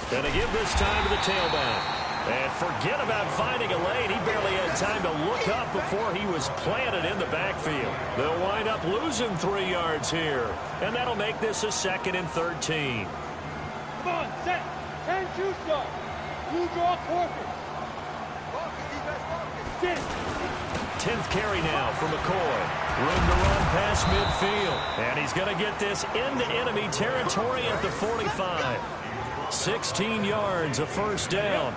Gonna give this time to the tailback. And forget about finding a lane. He barely had time to look up before he was planted in the backfield. They'll wind up losing 3 yards here. And that'll make this a 2nd and 13. Come on, set. 10 juice up. Blue draw quarters. 10th carry now for McCoy. Room to run past midfield. And he's going to get this into enemy territory at the 45. 16 yards, a first down.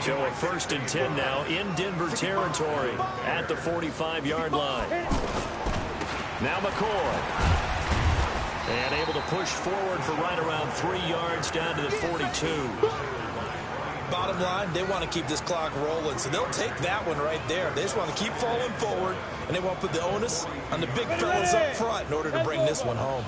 So a 1st and 10 now in Denver territory at the 45-yard line. Now McCoy. And able to push forward for right around 3 yards down to the 42. Bottom line, they want to keep this clock rolling, so they'll take that one right there. They just want to keep falling forward, and they want to put the onus on the big fellas up front in order to bring this one home.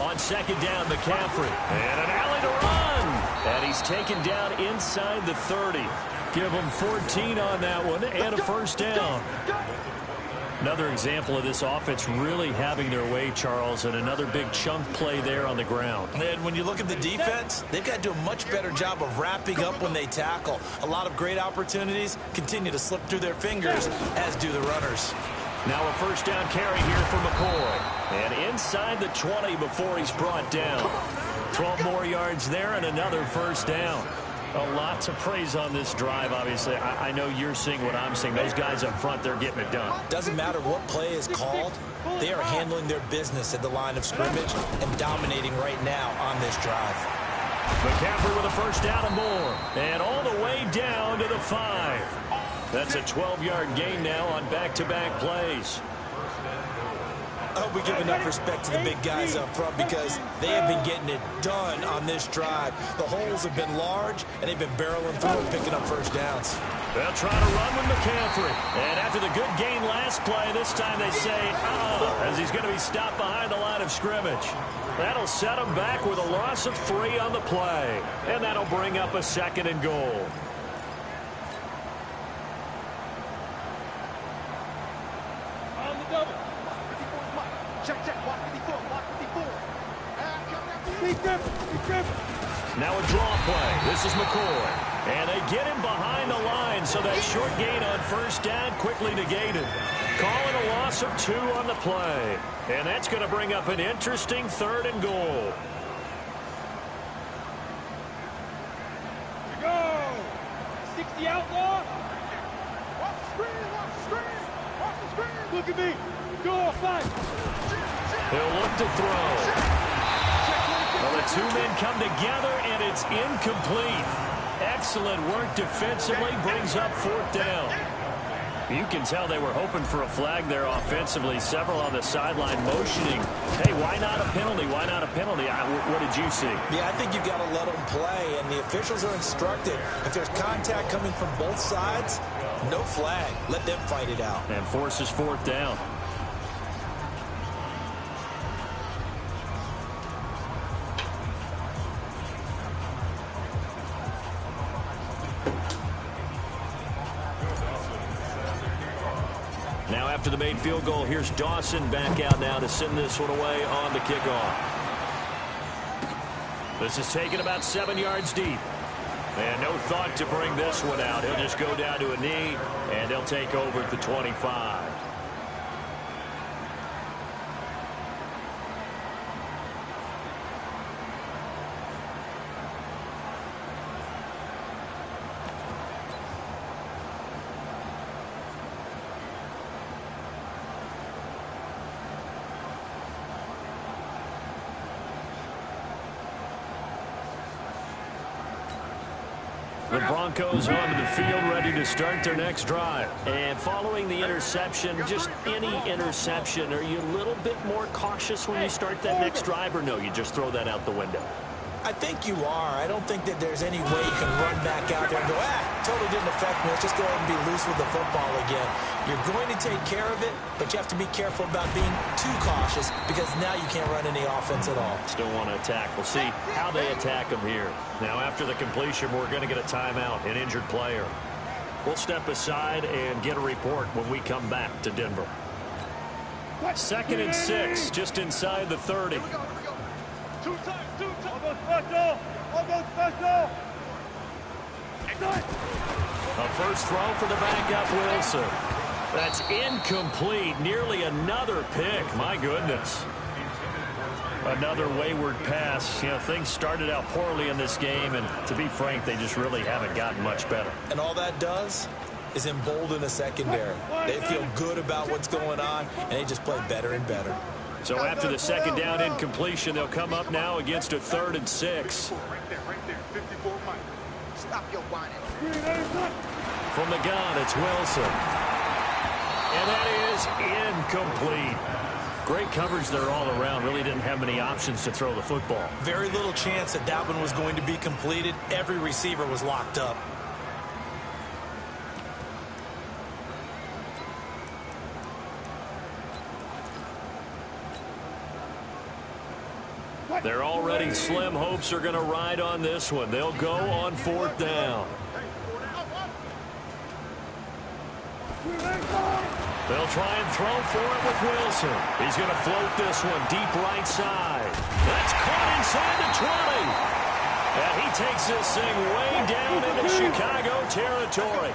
On 2nd down, McCaffrey. And an alley to run. And he's taken down inside the 30. Give him 14 on that one and a first down. Another example of this offense really having their way, Charles, and another big chunk play there on the ground. And when you look at the defense, they've got to do a much better job of wrapping up when they tackle. A lot of great opportunities continue to slip through their fingers, as do the runners. Now a first down carry here for McCoy. And inside the 20 before he's brought down. 12 more yards there and another first down. A lot to praise on this drive, obviously. I know you're seeing what I'm seeing. Those guys up front, they're getting it done. Doesn't matter what play is called. They are handling their business at the line of scrimmage and dominating right now on this drive. McCaffrey with a first down and more. And all the way down to the 5. That's a 12-yard gain now on back-to-back plays. I hope we give enough respect to the big guys up front because they have been getting it done on this drive. The holes have been large, and they've been barreling through and picking up first downs. They'll try to run with McCaffrey. And after the good gain last play, this time they say, as he's going to be stopped behind the line of scrimmage. That'll set him back with a loss of 3 on the play. And that'll bring up a 2nd and goal. On the double. Check, block 54, block 54. Now a draw play. This is McCoy. And they get him behind the line, so that short gain on first down quickly negated. Calling a loss of 2 on the play. And that's going to bring up an interesting 3rd and goal. Here we go. 60 outlaw. Watch the screen, watch the screen, watch the screen. Look at me. Go, 5. He'll look to throw. Well, the 2 men come together, and it's incomplete. Excellent work defensively, brings up 4th down. You can tell they were hoping for a flag there offensively. Several on the sideline motioning. Hey, why not a penalty? Why not a penalty? What did you see? Yeah, I think you've got to let them play, and the officials are instructed. If there's contact coming from both sides, no flag. Let them fight it out. And forces fourth down. Now after the made field goal, here's Dawson back out now to send this one away on the kickoff. This is taken about 7 yards deep. And no thought to bring this one out. He'll just go down to a knee, and they'll take over at the 25. The Broncos onto the field, ready to start their next drive. And following the interception, just any interception, are you a little bit more cautious when you start that next drive, or no, you just throw that out the window? I think you are. I don't think that there's any way you can run back out there and go, totally didn't affect me. Let's just go ahead and be loose with the football again. You're going to take care of it, but you have to be careful about being too cautious because now you can't run any offense at all. Still want to attack. We'll see how they attack them here. Now, after the completion, we're going to get a timeout, an injured player. We'll step aside and get a report when we come back to Denver. 2nd and 6, just inside the 30. Two times. Almost special. A first throw for the backup, Wilson. That's incomplete. Nearly another pick. My goodness. Another wayward pass. You know, things started out poorly in this game, and to be frank, they just really haven't gotten much better. And all that does is embolden a secondary. They feel good about what's going on, and they just play better and better. So after the second down incompletion, they'll come up now against a 3rd and 6. Right there. 54 Mike. Stop your whining. From the gun, it's Wilson. And that is incomplete. Great coverage there all around. Really didn't have many options to throw the football. Very little chance that that one was going to be completed. Every receiver was locked up. They're already slim hopes are going to ride on this one. They'll go on 4th down. They'll try and throw for it with Wilson. He's going to float this one deep right side. That's caught inside the 20. And he takes this thing way down into Chicago territory.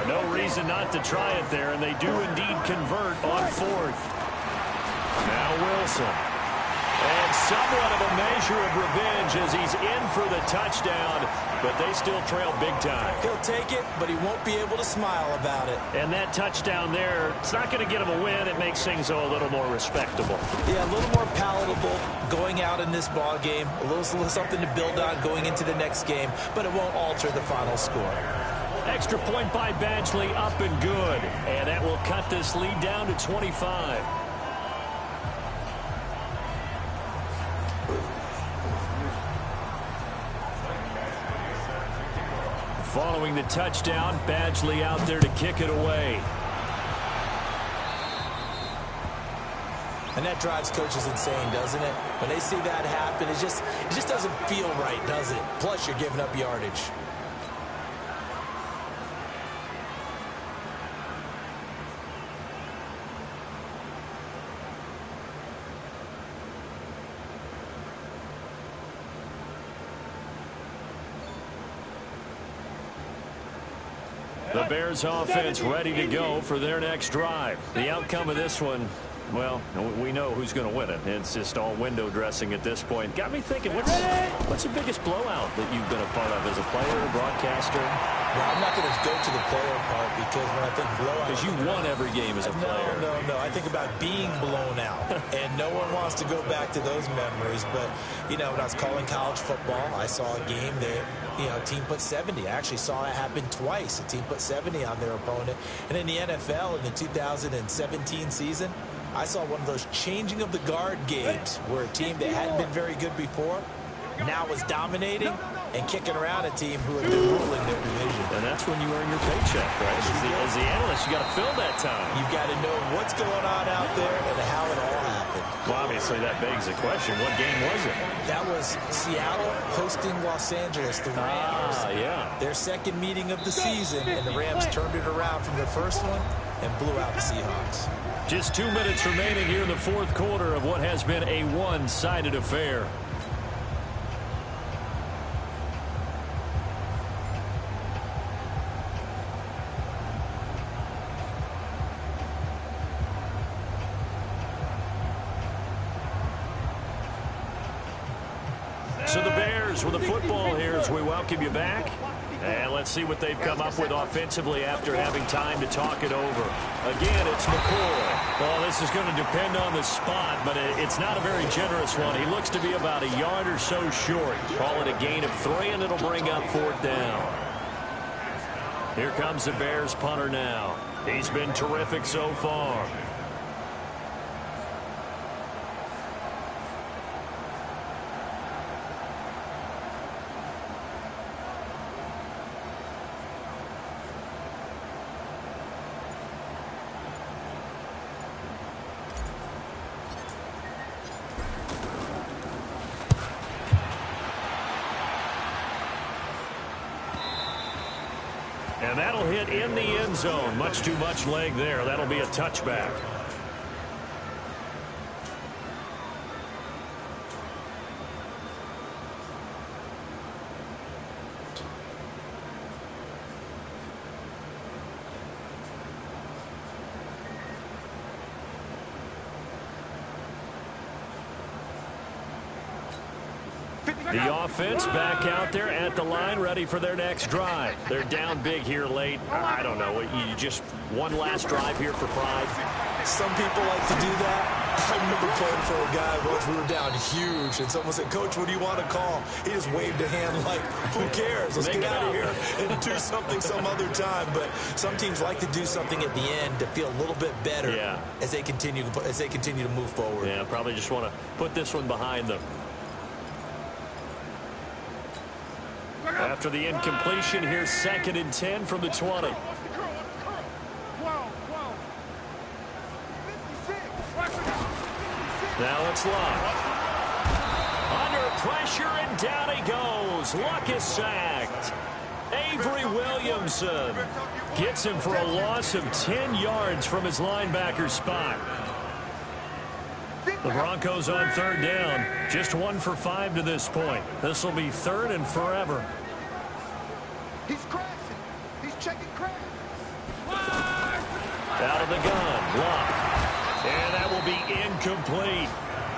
No reason not to try it there, and they do indeed convert on 4th. Now Wilson. And somewhat of a measure of revenge as he's in for the touchdown, but they still trail big time. He'll take it, but he won't be able to smile about it. And that touchdown there, it's not going to get him a win. It makes things a little more respectable. Yeah, a little more palatable going out in this ball game. A little something to build on going into the next game, but it won't alter the final score. Extra point by Badgley, up and good. And that will cut this lead down to 25. Following the touchdown, Badgley out there to kick it away. And that drives coaches insane, doesn't it? When they see that happen, it just doesn't feel right, does it? Plus, you're giving up yardage. The Bears offense ready to go for their next drive. The outcome of this one, Well, we know who's going to win it. It's just all window dressing at this point. Got me thinking, what's the biggest blowout that you've been a part of as a player, broadcaster? Well, I'm not going to go to the player part because when I think blowout... Because you won every game as a player. No. I think about being blown out. And no one wants to go back to those memories. But, when I was calling college football, I saw a game that, a team put 70. I actually saw it happen twice. A team put 70 on their opponent. And in the NFL, in the 2017 season, I saw one of those changing of the guard games where a team that hadn't been very good before now was dominating and kicking around a team who had been ruling their division. And that's when you earn your paycheck, right? As the analyst, you got to fill that time. You've got to know what's going on out there and how it all happened. Well, obviously, that begs the question, what game was it? That was Seattle hosting Los Angeles, the Rams. Yeah. Their second meeting of the season, and the Rams turned it around from their first one and blew out the Seahawks. Just 2 minutes remaining here in the fourth quarter of what has been a one-sided affair. So the Bears with the football here as we welcome you back. And let's see what they've come up with offensively after having time to talk it over. Again, it's McCoy. Well, this is going to depend on the spot, but it's not a very generous one. He looks to be about a yard or so short. Call it a gain of 3, and it'll bring up 4th down. Here comes the Bears punter now. He's been terrific so far. And that'll hit in the end zone. Much too much leg there. That'll be a touchback. The offense back out there at the line, ready for their next drive. They're down big here late. I don't know. You just one last drive here for pride. Some people like to do that. I remember playing for a guy once. We were down huge, and someone said, "Coach, what do you want to call?" He just waved a hand like, "Who cares? Let's get out of here and do something some other time." But some teams like to do something at the end to feel a little bit better as they continue to move forward. Yeah, probably just want to put this one behind them. After the incompletion, here's 2nd and 10 from the 20. Now it's Luck. Under pressure, and down he goes. Luck is sacked. Avery Williamson gets him for a loss of 10 yards from his linebacker spot. The Broncos on 3rd down. Just 1 for 5 to this point. This will be 3rd and forever. He's crashing. He's checking crash. Out of the gun. Luck. And that will be incomplete.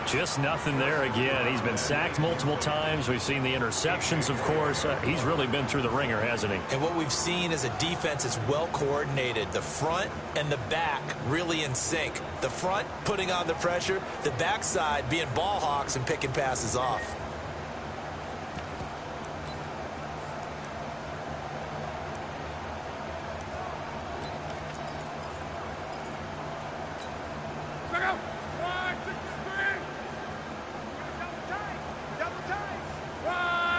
Just nothing there again. He's been sacked multiple times. We've seen the interceptions, of course. He's really been through the ringer, hasn't he? And what we've seen is a defense that's well coordinated. The front and the back really in sync. The front putting on the pressure. The backside being ball hawks and picking passes off.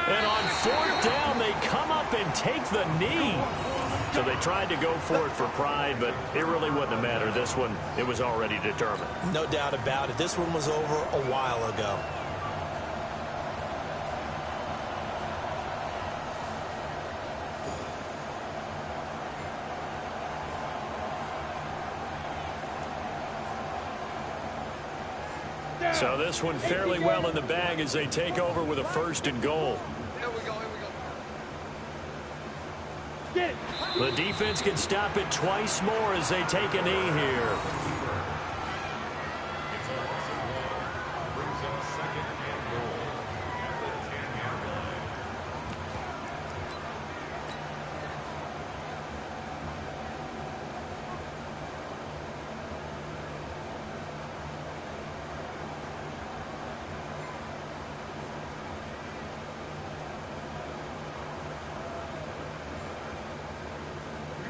And on 4th down, they come up and take the knee. So they tried to go for it for pride, but it really wouldn't have mattered. This one, it was already determined. No doubt about it. This one was over a while ago. So this one fairly well in the bag as they take over with a 1st and goal. Here we go. The defense can stop it twice more as they take a knee here.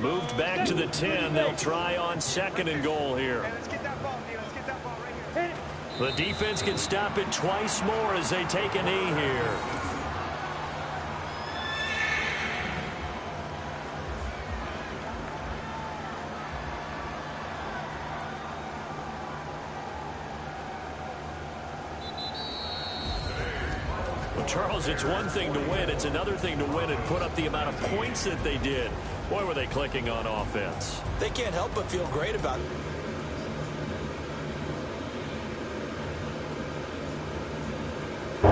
Moved back to the 10. They'll try on 2nd and goal here. Let's get that ball, D. Let's get that ball right here. The defense can stop it twice more as they take a knee here. Well, Charles, it's one thing to win. It's another thing to win and put up the amount of points that they did. Boy, were they clicking on offense. They can't help but feel great about